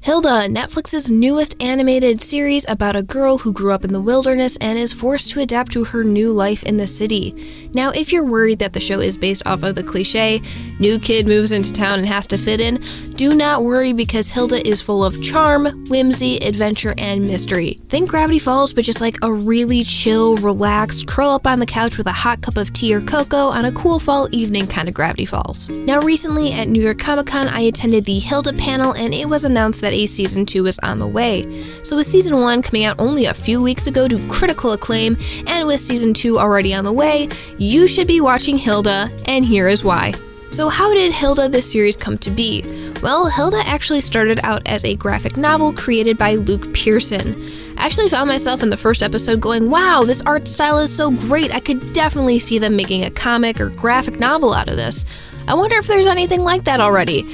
Hilda, Netflix's newest animated series about a girl who grew up in the wilderness and is forced to adapt to her new life in the city. Now, if you're worried that the show is based off of the cliche, new kid moves into town and has to fit in, do not worry because Hilda is full of charm, whimsy, adventure, and mystery. Think Gravity Falls, but just like a really chill, relaxed, curl up on the couch with a hot cup of tea or cocoa on a cool fall evening kind of Gravity Falls. Now, recently at New York Comic Con, I attended the Hilda panel and it was announced that a season 2 is on the way. So with season 1 coming out only a few weeks ago to critical acclaim, and with season 2 already on the way, you should be watching Hilda, and here is why. So how did Hilda this series come to be? Well, Hilda actually started out as a graphic novel created by Luke Pearson. I actually found myself in the first episode going, wow, this art style is so great, I could definitely see them making a comic or graphic novel out of this. I wonder if there's anything like that already.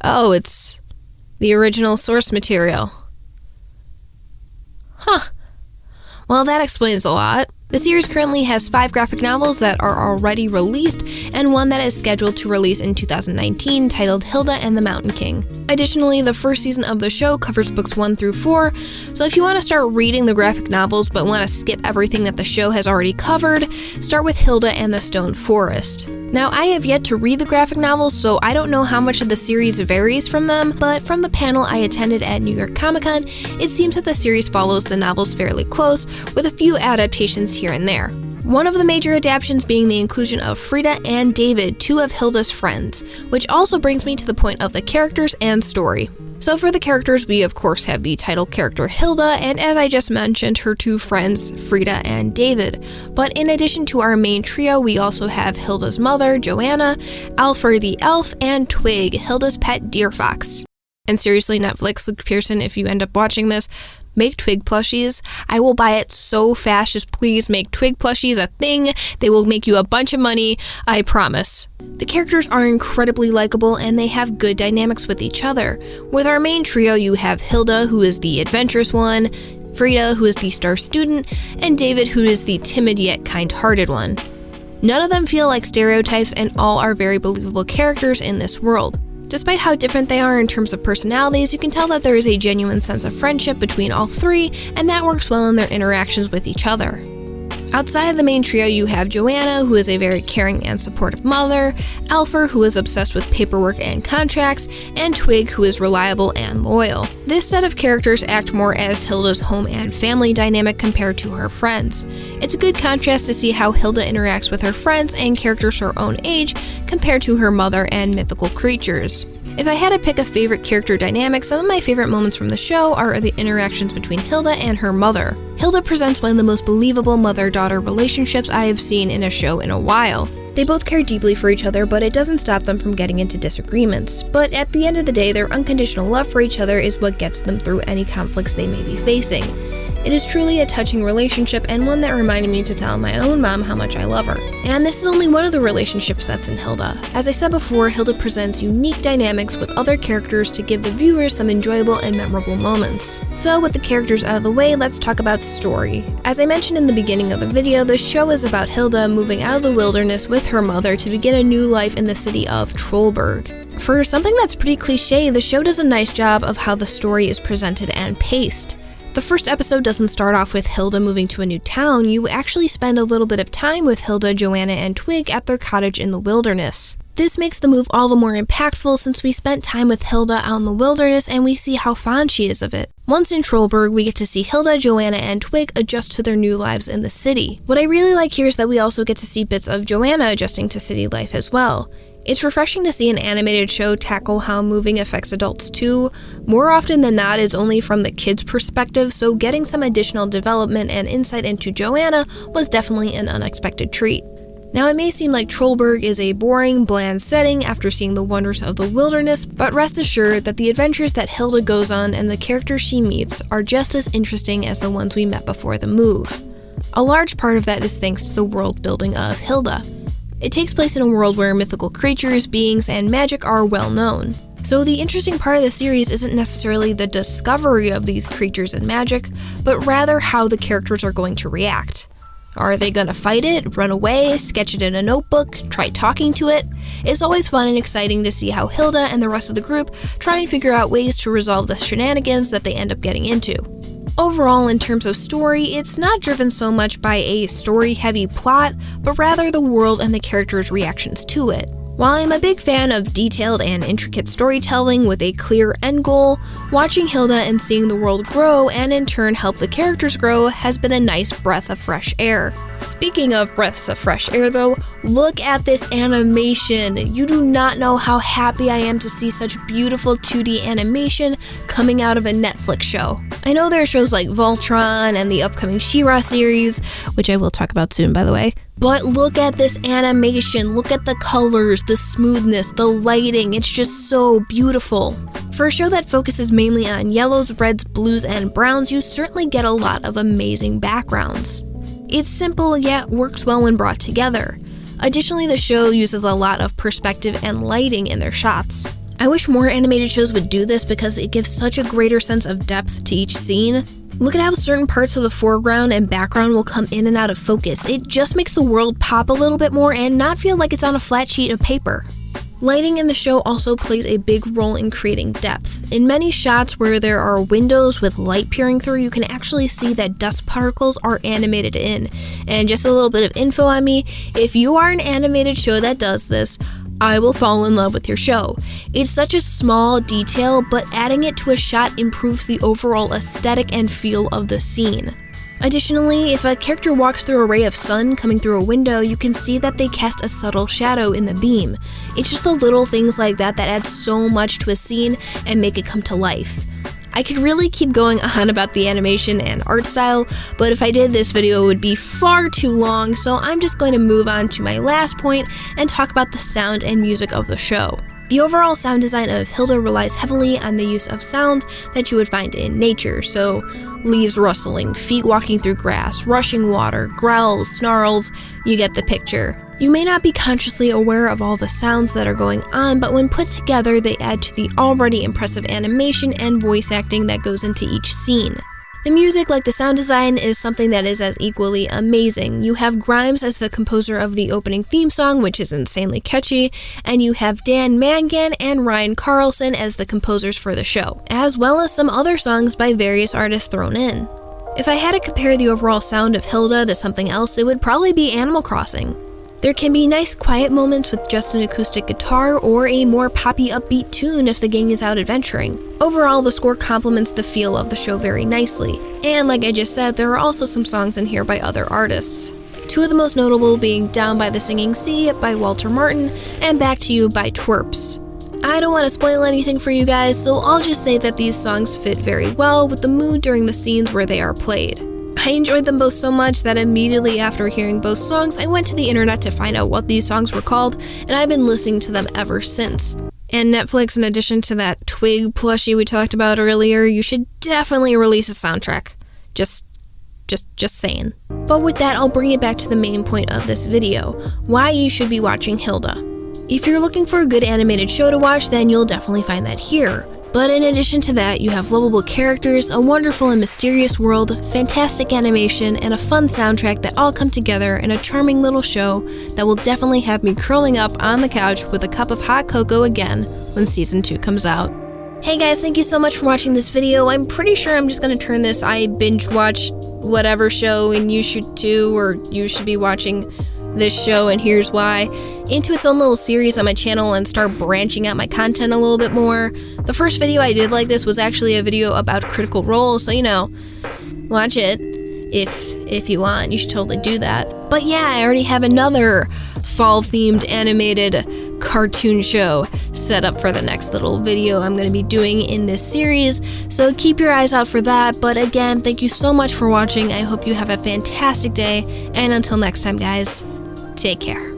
Oh, it's the original source material. Huh. Well, that explains a lot. The series currently has 5 graphic novels that are already released, and one that is scheduled to release in 2019 titled Hilda and the Mountain King. Additionally, the first season of the show covers books 1 through 4, so if you want to start reading the graphic novels but want to skip everything that the show has already covered, start with Hilda and the Stone Forest. Now, I have yet to read the graphic novels, so I don't know how much of the series varies from them, but from the panel I attended at New York Comic Con, it seems that the series follows the novels fairly close, with a few adaptations here and there. One of the major adaptations being the inclusion of Frida and David, 2 of Hilda's friends, which also brings me to the point of the characters and story. So for the characters, we of course have the title character Hilda, and as I just mentioned, her 2 friends, Frida and David. But in addition to our main trio, we also have Hilda's mother, Joanna, Alfred the elf, and Twig, Hilda's pet deer fox. And seriously, Netflix, Luke Pearson, if you end up watching this, make Twig plushies. I will buy it so fast. Just please make Twig plushies a thing. They will make you a bunch of money, I promise. The characters are incredibly likable and they have good dynamics with each other. With our main trio, you have Hilda, who is the adventurous one, Frida, who is the star student, and David, who is the timid yet kind-hearted one. None of them feel like stereotypes and all are very believable characters in this world. Despite how different they are in terms of personalities, you can tell that there is a genuine sense of friendship between all 3, and that works well in their interactions with each other. Outside of the main trio, you have Joanna, who is a very caring and supportive mother, Alfred, who is obsessed with paperwork and contracts, and Twig, who is reliable and loyal. This set of characters act more as Hilda's home and family dynamic compared to her friends. It's a good contrast to see how Hilda interacts with her friends and characters her own age compared to her mother and mythical creatures. If I had to pick a favorite character dynamic, some of my favorite moments from the show are the interactions between Hilda and her mother. Hilda presents one of the most believable mother-daughter relationships I have seen in a show in a while. They both care deeply for each other, but it doesn't stop them from getting into disagreements. But at the end of the day, their unconditional love for each other is what gets them through any conflicts they may be facing. It is truly a touching relationship and one that reminded me to tell my own mom how much I love her. And this is only one of the relationships that's in Hilda. As I said before, Hilda presents unique dynamics with other characters to give the viewers some enjoyable and memorable moments. So with the characters out of the way, let's talk about story. As I mentioned in the beginning of the video, the show is about Hilda moving out of the wilderness with her mother to begin a new life in the city of Trollberg. For something that's pretty cliche, the show does a nice job of how the story is presented and paced. The first episode doesn't start off with Hilda moving to a new town. You actually spend a little bit of time with Hilda, Joanna, and Twig at their cottage in the wilderness. This makes the move all the more impactful since we spent time with Hilda out in the wilderness and we see how fond she is of it. Once in Trollberg, we get to see Hilda, Joanna, and Twig adjust to their new lives in the city. What I really like here is that we also get to see bits of Joanna adjusting to city life as well. It's refreshing to see an animated show tackle how moving affects adults too. More often than not, it's only from the kids' perspective, so getting some additional development and insight into Joanna was definitely an unexpected treat. Now, it may seem like Trollberg is a boring, bland setting after seeing the wonders of the wilderness, but rest assured that the adventures that Hilda goes on and the characters she meets are just as interesting as the ones we met before the move. A large part of that is thanks to the world building of Hilda. It takes place in a world where mythical creatures, beings, and magic are well known. So the interesting part of the series isn't necessarily the discovery of these creatures and magic, but rather how the characters are going to react. Are they gonna fight it, run away, sketch it in a notebook, try talking to it? It's always fun and exciting to see how Hilda and the rest of the group try and figure out ways to resolve the shenanigans that they end up getting into. Overall, in terms of story, it's not driven so much by a story-heavy plot, but rather the world and the characters' reactions to it. While I'm a big fan of detailed and intricate storytelling with a clear end goal, watching Hilda and seeing the world grow and in turn help the characters grow has been a nice breath of fresh air. Speaking of breaths of fresh air though, look at this animation. You do not know how happy I am to see such beautiful 2D animation coming out of a Netflix show. I know there are shows like Voltron and the upcoming She-Ra series, which I will talk about soon by the way, but look at this animation, look at the colors, the smoothness, the lighting, it's just so beautiful. For a show that focuses mainly on yellows, reds, blues, and browns, you certainly get a lot of amazing backgrounds. It's simple yet works well when brought together. Additionally, the show uses a lot of perspective and lighting in their shots. I wish more animated shows would do this because it gives such a greater sense of depth to each scene. Look at how certain parts of the foreground and background will come in and out of focus. It just makes the world pop a little bit more and not feel like it's on a flat sheet of paper. Lighting in the show also plays a big role in creating depth. In many shots where there are windows with light peering through, you can actually see that dust particles are animated in. And just a little bit of info on me, if you are an animated show that does this, I will fall in love with your show. It's such a small detail, but adding it to a shot improves the overall aesthetic and feel of the scene. Additionally, if a character walks through a ray of sun coming through a window, you can see that they cast a subtle shadow in the beam. It's just the little things like that that add so much to a scene and make it come to life. I could really keep going on about the animation and art style, but if I did, this video would be far too long, so I'm just going to move on to my last point and talk about the sound and music of the show. The overall sound design of Hilda relies heavily on the use of sounds that you would find in nature, so leaves rustling, feet walking through grass, rushing water, growls, snarls, you get the picture. You may not be consciously aware of all the sounds that are going on, but when put together, they add to the already impressive animation and voice acting that goes into each scene. The music, like the sound design, is something that is as equally amazing. You have Grimes as the composer of the opening theme song, which is insanely catchy, and you have Dan Mangan and Ryan Carlson as the composers for the show, as well as some other songs by various artists thrown in. If I had to compare the overall sound of Hilda to something else, it would probably be Animal Crossing. There can be nice quiet moments with just an acoustic guitar or a more poppy upbeat tune if the gang is out adventuring. Overall, the score complements the feel of the show very nicely. And like I just said, there are also some songs in here by other artists. Two of the most notable being Down by the Singing Sea by Walter Martin and Back to You by Twerps. I don't want to spoil anything for you guys, so I'll just say that these songs fit very well with the mood during the scenes where they are played. I enjoyed them both so much that immediately after hearing both songs, I went to the internet to find out what these songs were called, and I've been listening to them ever since. And Netflix, in addition to that Twig plushie we talked about earlier, you should definitely release a soundtrack. Just saying. But with that, I'll bring it back to the main point of this video, why you should be watching Hilda. If you're looking for a good animated show to watch, then you'll definitely find that here. But in addition to that, you have lovable characters, a wonderful and mysterious world, fantastic animation, and a fun soundtrack that all come together in a charming little show that will definitely have me curling up on the couch with a cup of hot cocoa again when season 2 comes out. Hey guys, thank you so much for watching this video. I'm pretty sure I'm just going to turn this I binge watched whatever show and you should too, or you should be watching this show and here's why, into its own little series on my channel and start branching out my content a little bit more. The first video I did like this was actually a video about Critical Role, so you know, watch it if you want. You should totally do that. But yeah, I already have another fall-themed animated cartoon show set up for the next little video I'm going to be doing in this series, so keep your eyes out for that. But again, thank you so much for watching. I hope you have a fantastic day, and until next time guys, take care.